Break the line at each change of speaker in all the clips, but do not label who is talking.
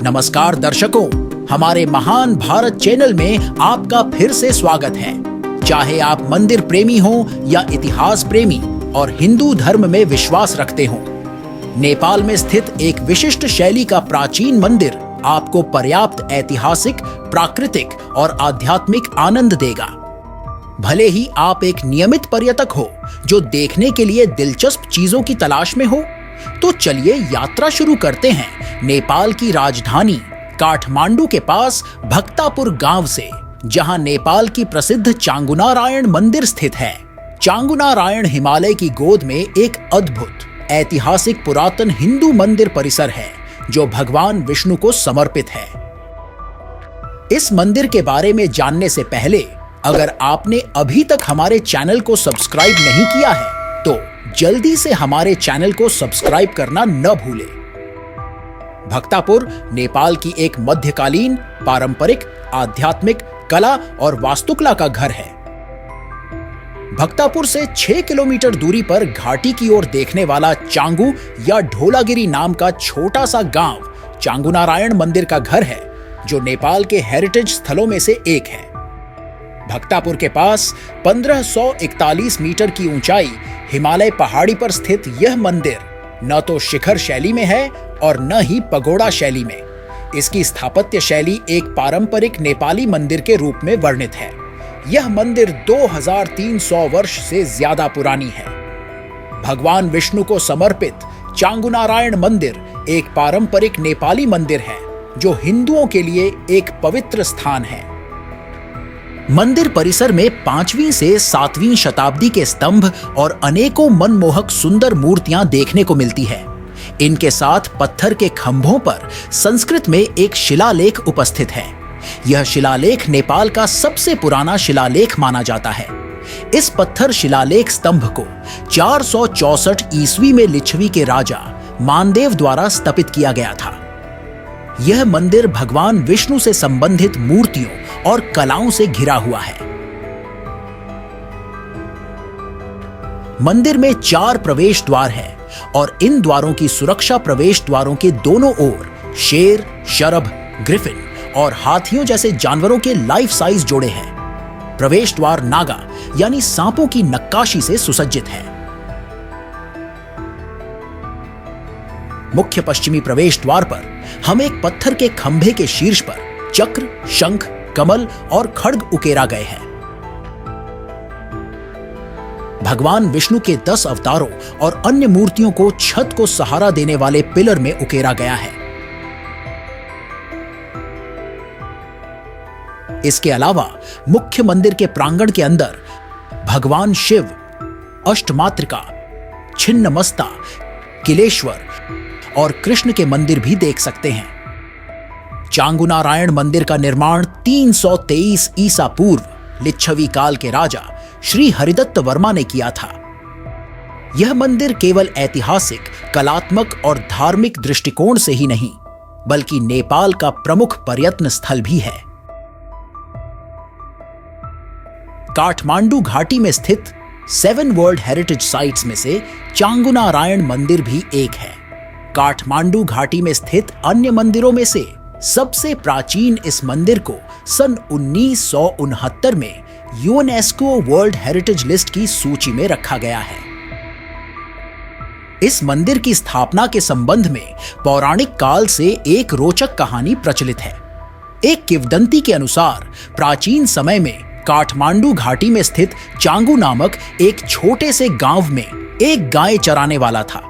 नमस्कार दर्शकों, हमारे महान भारत चैनल में आपका फिर से स्वागत है। चाहे आप मंदिर प्रेमी हो या इतिहास प्रेमी और हिंदू धर्म में विश्वास रखते हो, नेपाल में स्थित एक विशिष्ट शैली का प्राचीन मंदिर आपको पर्याप्त ऐतिहासिक, प्राकृतिक और आध्यात्मिक आनंद देगा। भले ही आप एक नियमित पर्यटक हो जो देखने के लिए दिलचस्प चीजों की तलाश में हो, तो चलिए यात्रा शुरू करते हैं नेपाल की राजधानी काठमांडू के पास भक्तापुर गांव से, जहां नेपाल की प्रसिद्ध चांगुनारायण मंदिर स्थित है। चांगुनारायण हिमालय की गोद में एक अद्भुत ऐतिहासिक पुरातन हिंदू मंदिर परिसर है जो भगवान विष्णु को समर्पित है। इस मंदिर के बारे में जानने से पहले अगर आपने अभी तक हमारे चैनल को सब्सक्राइब नहीं किया है तो जल्दी से हमारे चैनल को सब्सक्राइब करना न भूलें। भक्तापुर नेपाल की एक मध्यकालीन, पारंपरिक, आध्यात्मिक, कला और वास्तुकला का घर है। भक्तापुर से 6 किलोमीटर दूरी पर घाटी की ओर देखने वाला चांगू या ढोलागिरी नाम का छोटा सा गांव चांगुनारायण मंदिर का घर है, जो नेपाल के हेरिटेज स्थलों में से एक है। भक्तापुर के पास 1541 मीटर की ऊंचाई हिमालय पहाड़ी पर स्थित यह मंदिर न तो शिखर शैली में है और न ही पगोड़ा शैली में। इसकी स्थापत्य शैली एक पारंपरिक नेपाली मंदिर के रूप में वर्णित है। यह मंदिर 2300 वर्ष से ज्यादा पुरानी है। भगवान विष्णु को समर्पित चांगुनारायण मंदिर एक पारंपरिक नेपाली मंदिर है जो हिंदुओं के लिए एक पवित्र स्थान है। मंदिर परिसर में 5वीं से 7वीं शताब्दी के स्तंभ और अनेकों मनमोहक सुंदर मूर्तियां देखने को मिलती है। इनके साथ पत्थर के खंभों पर संस्कृत में एक शिलालेख उपस्थित है। यह शिलालेख नेपाल का सबसे पुराना शिलालेख माना जाता है। इस पत्थर शिलालेख स्तंभ को 464 ईस्वी में लिच्छवी के राजा मानदेव द्वारा स्थापित किया गया था। यह मंदिर भगवान विष्णु से संबंधित मूर्तियों और कलाओं से घिरा हुआ है। मंदिर में 4 प्रवेश द्वार हैं और इन द्वारों की सुरक्षा प्रवेश द्वारों के दोनों ओर शेर, शरभ, ग्रिफिन और हाथियों जैसे जानवरों के लाइफ साइज जोड़े हैं। प्रवेश द्वार नागा यानी सांपों की नक्काशी से सुसज्जित है। मुख्य पश्चिमी प्रवेश द्वार पर हम एक पत्थर के खंभे के शीर्ष पर चक्र, शंख, कमल और खड्ग उकेरा गए हैं। भगवान विष्णु के 10 अवतारों और अन्य मूर्तियों को छत को सहारा देने वाले पिलर में उकेरा गया है। इसके अलावा मुख्य मंदिर के प्रांगण के अंदर भगवान शिव, अष्टमातृका, छिन्नमस्ता, किलेश्वर और कृष्ण के मंदिर भी देख सकते हैं। चांगुनारायण मंदिर का निर्माण 323 ईसा पूर्व लिच्छवी काल के राजा श्री हरिदत्त वर्मा ने किया था। यह मंदिर केवल ऐतिहासिक, कलात्मक और धार्मिक दृष्टिकोण से ही नहीं, बल्कि नेपाल का प्रमुख पर्यटन स्थल भी है। काठमांडू घाटी में स्थित 7 वर्ल्ड हेरिटेज साइट्स में से चांगुनारायण मंदिर भी एक है। काठमांडू घाटी में स्थित अन्य मंदिरों में से सबसे प्राचीन इस मंदिर को सन 1969 में यूनेस्को वर्ल्ड हेरिटेज लिस्ट की सूची में रखा गया है। इस मंदिर की स्थापना के संबंध में पौराणिक काल से एक रोचक कहानी प्रचलित है। एक किंवदंती के अनुसार प्राचीन समय में काठमांडू घाटी में स्थित चांगू नामक एक छोटे से गांव में एक गाय चराने वाला था।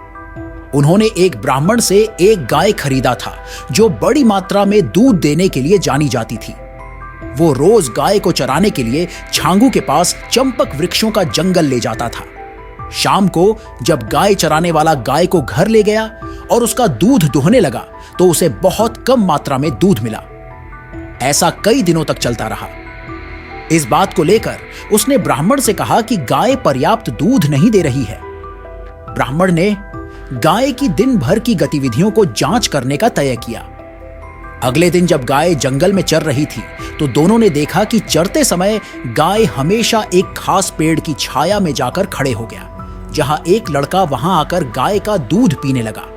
उन्होंने एक ब्राह्मण से एक गाय खरीदा था जो बड़ी मात्रा में दूध देने के लिए जानी जाती थी। वो रोज गाय को चराने के लिए छांगू के पास चंपक वृक्षों का जंगल ले जाता था। शाम को जब गाय चराने वाला गाय को घर ले गया और उसका दूध दुहने लगा तो उसे बहुत कम मात्रा में दूध मिला। ऐसा कई दिनों तक चलता रहा। इस बात को लेकर उसने ब्राह्मण से कहा कि गाय पर्याप्त दूध नहीं दे रही है। ब्राह्मण ने गाय की दिन भर की गतिविधियों को जांच करने का तय किया। अगले दिन जब गाय जंगल में चर रही थी तो दोनों ने देखा कि चरते समय गाय हमेशा एक खास पेड़ की छाया में जाकर खड़े हो गया, जहां एक लड़का वहां आकर गाय का दूध पीने लगा।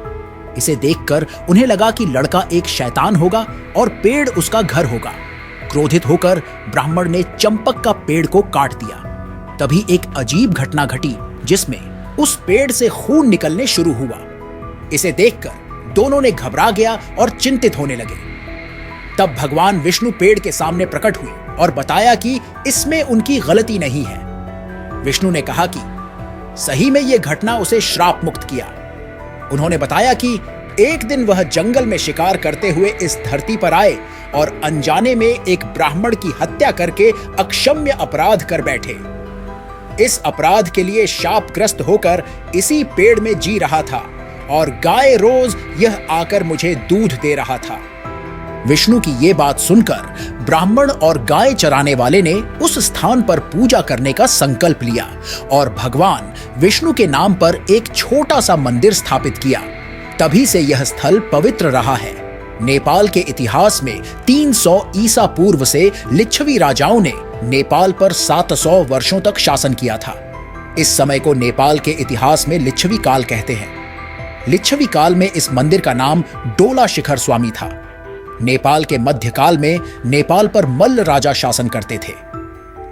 इसे देखकर उन्हें लगा कि लड़का एक शैतान होगा और पेड़ उसका घर होगा। क्रोधित होकर ब्राह्मण ने चंपक का पेड़ को काट दिया। तभी एक अजीब घटना घटी जिसमें उस पेड़ से खून निकलने शुरू हुआ। इसे देखकर दोनों ने घबरा गया और चिंतित होने लगे। तब भगवान विष्णु पेड़ के सामने प्रकट हुए और बताया कि इसमें उनकी गलती नहीं है। विष्णु ने कहा कि सही में यह घटना उसे श्राप मुक्त किया। उन्होंने बताया कि एक दिन वह जंगल में शिकार करते हुए इस धरती पर आए और अनजाने में एक ब्राह्मण की हत्या करके अक्षम्य अपराध कर बैठे। इस अपराध के लिए शापग्रस्त होकर इसी पेड़ में जी रहा था और गाय रोज यह आकर मुझे दूध दे रहा था। विष्णु की ये बात सुनकर ब्राह्मण और गाय चराने वाले ने उस स्थान पर पूजा करने का संकल्प लिया और भगवान विष्णु के नाम पर एक छोटा सा मंदिर स्थापित किया। तभी से यह स्थल पवित्र रहा है। नेपाल के इतिहास में 300 ईसा पूर्व से लिच्छवी राजाओं ने नेपाल पर 700 वर्षों तक शासन किया था। इस समय को नेपाल के इतिहास में लिच्छवी काल कहते हैं। लिच्छवी काल में इस मंदिर का नाम डोला शिखर स्वामी था। नेपाल के मध्यकाल में नेपाल पर मल्ल राजा शासन करते थे।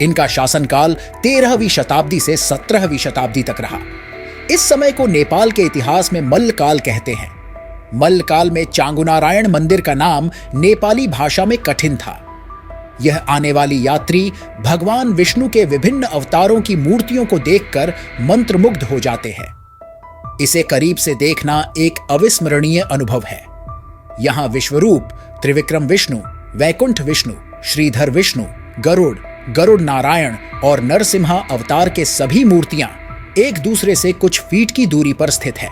इनका शासनकाल 13वीं शताब्दी से 17वीं शताब्दी तक रहा। इस समय को नेपाल के इतिहास में मल्ल काल कहते हैं। मल्ल काल में चांगुनारायण मंदिर का नाम नेपाली भाषा में कठिन था। यह आने वाली यात्री भगवान विष्णु के विभिन्न अवतारों की मूर्तियों को देखकर मंत्रमुग्ध हो जाते हैं। इसे करीब से देखना एक अविस्मरणीय अनुभव है। यहाँ विश्वरूप, त्रिविक्रम विष्णु, वैकुंठ विष्णु, श्रीधर विष्णु, गरुड़ नारायण और नरसिम्हा अवतार के सभी मूर्तियां एक दूसरे से कुछ फीट की दूरी पर स्थित है।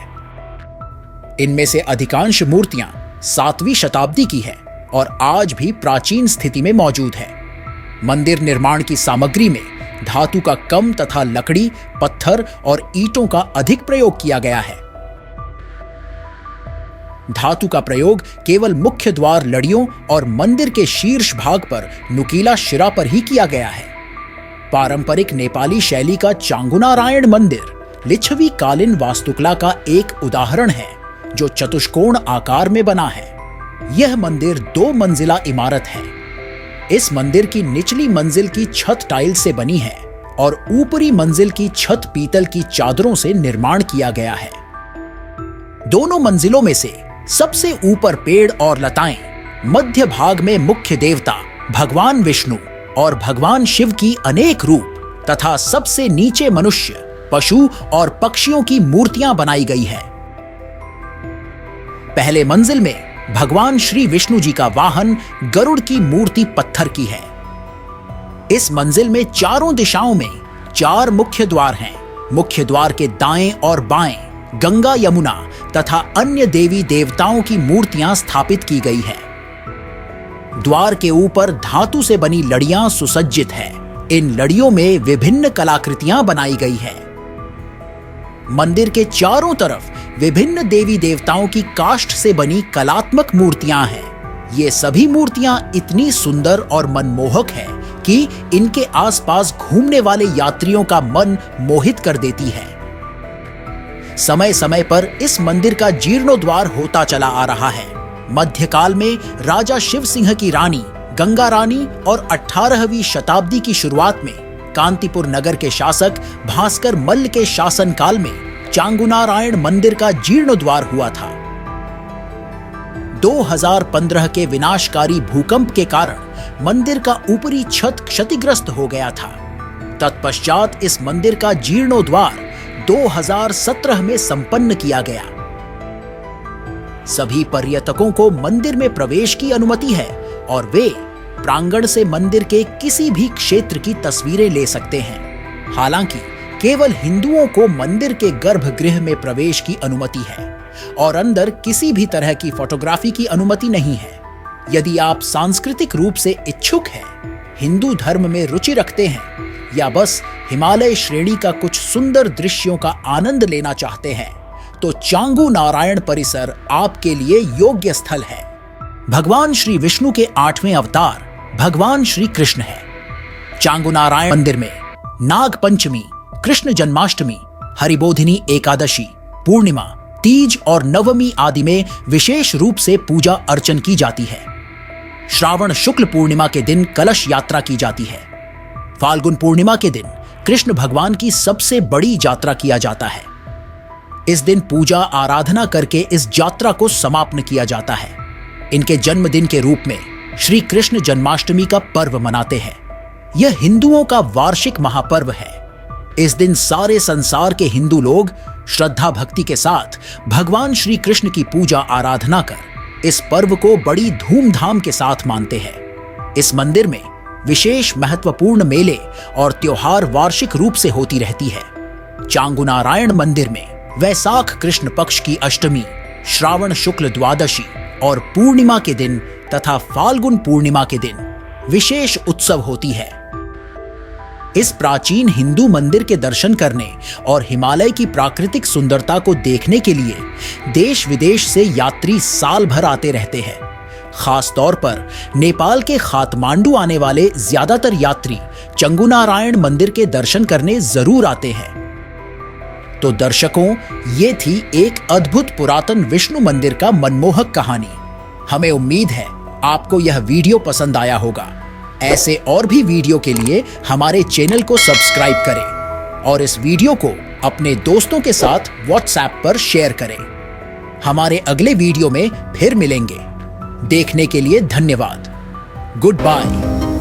इनमें से अधिकांश मूर्तियां 7वीं शताब्दी की है और आज भी प्राचीन स्थिति में मौजूद है। मंदिर निर्माण की सामग्री में धातु का कम तथा लकड़ी, पत्थर और ईंटों का अधिक प्रयोग किया गया है। धातु का प्रयोग केवल मुख्य द्वार लड़ियों और मंदिर के शीर्ष भाग पर नुकीला शिरा पर ही किया गया है। पारंपरिक नेपाली शैली का चांगुनारायण मंदिर लिच्छवी कालीन वास्तुकला का एक उदाहरण है जो चतुष्कोण आकार में बना है। यह मंदिर 2 मंजिला इमारत है। इस मंदिर की निचली मंजिल की छत टाइल से बनी है और ऊपरी मंजिल की छत पीतल की चादरों से निर्माण किया गया है। दोनों मंजिलों में से सबसे ऊपर पेड़ और लताएं, मध्य भाग में मुख्य देवता भगवान विष्णु और भगवान शिव की अनेक रूप तथा सबसे नीचे मनुष्य, पशु और पक्षियों की मूर्तियां बनाई गई है। पहले मंजिल में भगवान श्री विष्णु जी का वाहन गरुड़ की मूर्ति पत्थर की है। इस मंजिल में चारों दिशाओं में 4 मुख्य द्वार हैं। मुख्य द्वार के दाएं और बाएं गंगा, यमुना तथा अन्य देवी देवताओं की मूर्तियां स्थापित की गई है। द्वार के ऊपर धातु से बनी लड़ियां सुसज्जित है। इन लड़ियों में विभिन्न कलाकृतियां बनाई गई है। मंदिर के चारों तरफ विभिन्न देवी देवताओं की काष्ठ से बनी कलात्मक मूर्तियां हैं। ये सभी मूर्तियां इतनी सुंदर और मनमोहक है कि इनके आसपास घूमने वाले यात्रियों का मन मोहित कर देती है। समय समय पर इस मंदिर का जीर्णोद्धार होता चला आ रहा है। मध्यकाल में राजा शिव सिंह की रानी गंगा रानी और 18वीं शताब्दी की शुरुआत में कांतिपुर नगर के शासक भास्कर मल्ल के शासनकाल में चांगुनारायण मंदिर का जीर्णोद्धार हुआ था। 2015 के विनाशकारी भूकंप के कारण मंदिर का ऊपरी छत क्षतिग्रस्त हो गया था। तत्पश्चात इस मंदिर का जीर्णोद्धार 2017 में संपन्न किया गया। सभी पर्यटकों को मंदिर में प्रवेश की अनुमति है और वे प्रांगण से मंदिर के किसी भी क्षेत्र की तस्वीरें ले सकते हैं। हालांकि केवल हिंदुओं को मंदिर के गर्भगृह में प्रवेश की अनुमति है और अंदर किसी भी तरह की फोटोग्राफी की अनुमति नहीं है। यदि आप सांस्कृतिक रूप से इच्छुक हैं, हिंदू धर्म में रुचि रखते हैं या बस हिमालय श्रेणी का कुछ सुंदर दृश्यों का आनंद लेना चाहते हैं, तो चांगुनारायण परिसर आपके लिए योग्य स्थल है। भगवान श्री विष्णु के 8वें अवतार भगवान श्री कृष्ण है। चांगुनारायण मंदिर में नाग पंचमी, कृष्ण जन्माष्टमी, हरिबोधिनी एकादशी, पूर्णिमा, तीज और नवमी आदि में विशेष रूप से पूजा अर्चन की जाती है। श्रावण शुक्ल पूर्णिमा के दिन कलश यात्रा की जाती है। फाल्गुन पूर्णिमा के दिन कृष्ण भगवान की सबसे बड़ी यात्रा किया जाता है। इस दिन पूजा आराधना करके इस यात्रा को समापन किया जाता है। इनके जन्मदिन के रूप में श्री कृष्ण जन्माष्टमी का पर्व मनाते हैं। यह हिंदुओं का वार्षिक महापर्व है। इस दिन सारे संसार के हिंदू लोग श्रद्धा भक्ति के साथ भगवान श्री कृष्ण की पूजा आराधना कर इस पर्व को बड़ी धूमधाम के साथ मानते हैं। इस मंदिर में विशेष महत्वपूर्ण मेले और त्योहार वार्षिक रूप से होती रहती है। चांगुनारायण मंदिर में वैसाख कृष्ण पक्ष की अष्टमी, श्रावण शुक्ल द्वादशी और पूर्णिमा के दिन तथा फाल्गुन पूर्णिमा के दिन विशेष उत्सव होती है। इस प्राचीन हिंदू मंदिर के दर्शन करने और हिमालय की प्राकृतिक सुंदरता को देखने के लिए देश विदेश से यात्री साल भर आते रहते हैं। खास तौर पर नेपाल के काठमांडू आने वाले ज्यादातर यात्री चंगुनारायण मंदिर के दर्शन करने जरूर आते हैं। तो दर्शकों, ये थी एक अद्भुत पुरातन विष्णु मंदिर का मनमोहक कहानी। हमें उम्मीद है आपको यह वीडियो पसंद आया होगा। ऐसे और भी वीडियो के लिए हमारे चैनल को सब्सक्राइब करें और इस वीडियो को अपने दोस्तों के साथ व्हाट्सएप पर शेयर करें। हमारे अगले वीडियो में फिर मिलेंगे। देखने के लिए धन्यवाद। Good bye.